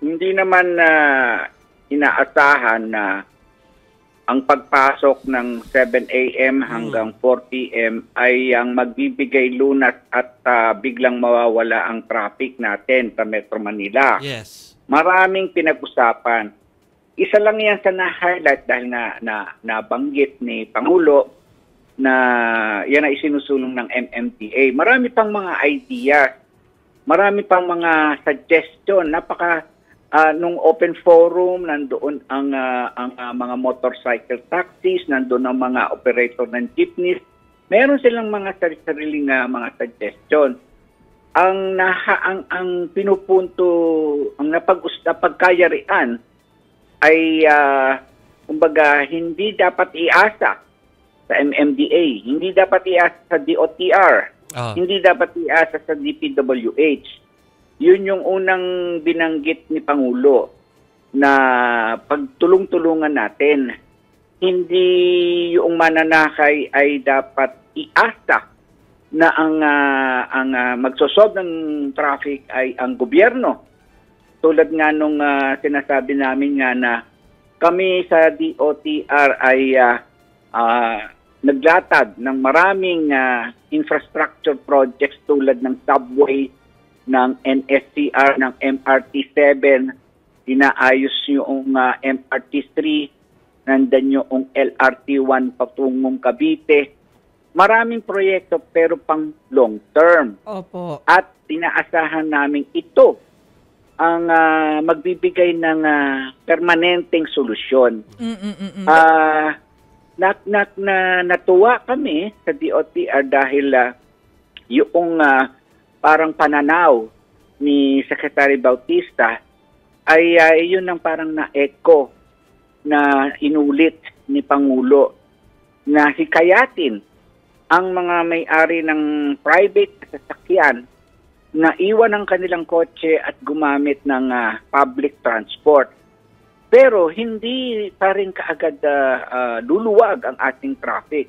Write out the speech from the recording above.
Hindi naman inaasahan na ang pagpasok ng 7 a.m. hanggang 4 p.m. ay ang magbibigay lunas at biglang mawawala ang traffic natin sa Metro Manila. Yes. Maraming pinag-usapan. Isa lang yan sa na-highlight dahil nabanggit ni Pangulo na yan ay isinusulong ng MMDA. Marami pang mga ideas, marami pang mga suggestion. Nung open forum, nandoon ang mga motorcycle taxis, nandoon ang mga operator ng jeepneys. Meron silang mga sariling mga suggestion. Ang pinupunto, ang napagkayarian ay kumbaga hindi dapat iasa sa MMDA, hindi dapat iasa sa DOTR, hindi dapat iasa sa DPWH. Yun yung unang binanggit ni Pangulo na pagtulong-tulungan natin. Hindi yung mananakay ay dapat iasa na ang magsosolve ng traffic ay ang gobyerno. Tulad nga nung sinasabi namin nga na kami sa DOTR ay naglatag ng maraming infrastructure projects tulad ng subway, ng NSCR, ng MRT-7, inaayos yung MRT-3, nandan yung LRT-1 patungong Cavite. Maraming proyekto pero pang long term. Opo. At inaasahan namin ito ang magbibigay ng permanenteng solusyon. Natuwa kami sa DOTR dahil yung parang pananaw ni Secretary Bautista ay yun ang parang na-echo na inulit ni Pangulo na hikayatin ang mga may-ari ng private sasakyan na iwan ang kanilang kotse at gumamit ng public transport. Pero hindi pa rin kaagad luluwag ang ating traffic.